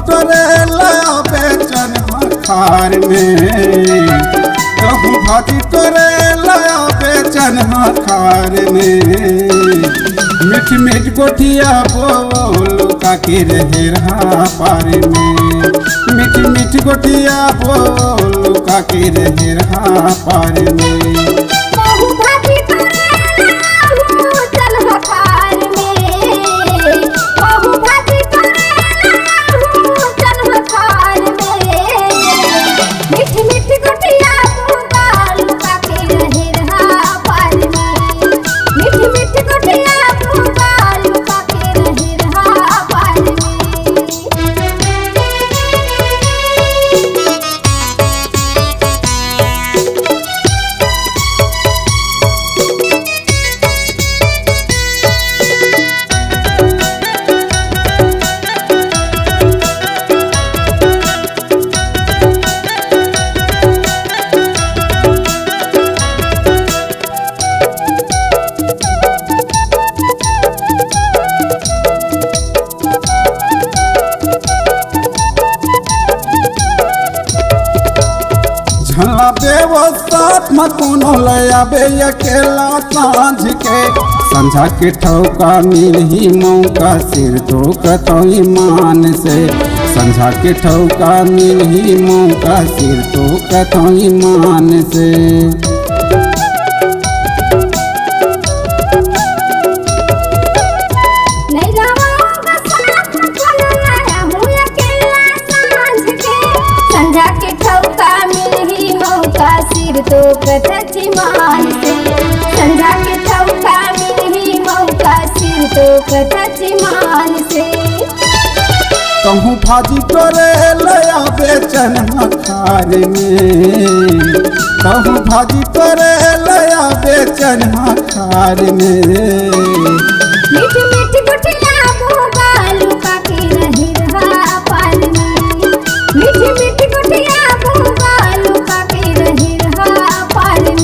तोरे लया बेचन हखार में, कहूँ भाजी तोरे लया बेचन हखार में। मीठ मीठ गोठिया बोल काकी रहे रहा पार में, मीठ मीठ गोठिया बोल काकी रहे रहा पार में। झला बेवसात में कोनो लया बे अकेला सांझ के, संझा के ठौका मिलही मौका सिर तो कतो ईमान से, संझा के ठौका मिलही मौका सिर तो कतो ईमान से। तो कथची मान से, संझा के ठौका मिलही मौका सिर तो कथची मान से। कहूँ भाजी तोरे लया बेचन हखार में, कहूँ भाजी तोरे लया बेचन हखार में। मीठ मीठ गुठिया बोल काकी रही रहा पाल में, मीठ मीठ गुठिया बोल काकी रही रहा पाल में।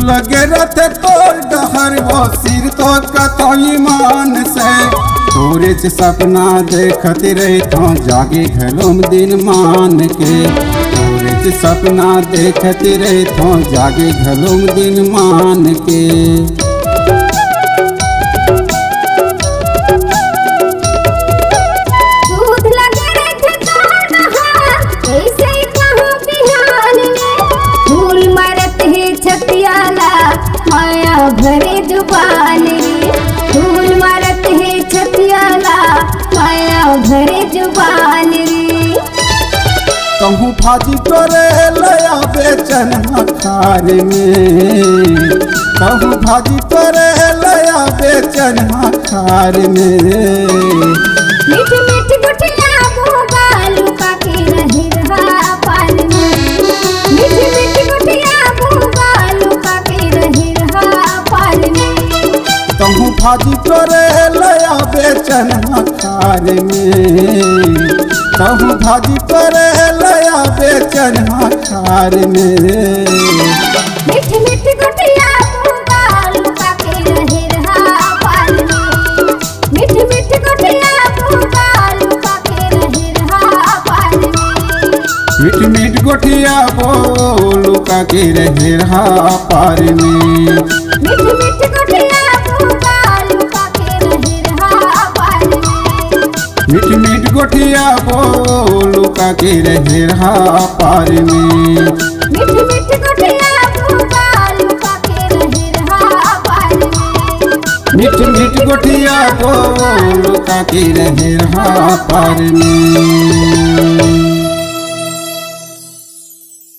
लगे रहते तोर डहर वो सिर तो कतो ईमान से, तोरे से सपना देखत रहता जागे घलोम दिन मान के, तोरे से सपना देखत रहता जागे घलोम दिन मान के। माया भरे जुबान रे, धूल मारत है छतियाला माया भरे जुबान रे। कहूँ भाजी तोरे लया बेचन हखार में, कहूँ भाजी तोरे लया बेचन हखार में। मीठ मीठ गुठिया बोल काकी रही रहा पाल में, मीठ मीठ गुठिया बोल काकी रही रहा पाल में। कहूँ भाजी तोरे लया बेचन हखार में, कहूँ भाजी तोरे लया बेचन हखार में। मीठ मीठ गुठिया बोल काकी रही रहा पाल में, मीठ मीठ गुठिया बोल काकी रही रहा पाल में। मीठ मीठ गोठिया बोल काकी रहे रहा पार में, मीठ मीठ गुठिया बोल काकी रही रहा पाल में। मीठ मीठ गोठिया बोल काकी रहे रहा पार में, मीठ मीठ गुठिया बोल काकी रही रहा पाल में। मीठ मीठ गोठिया बोल काकी रहे रहा पार में।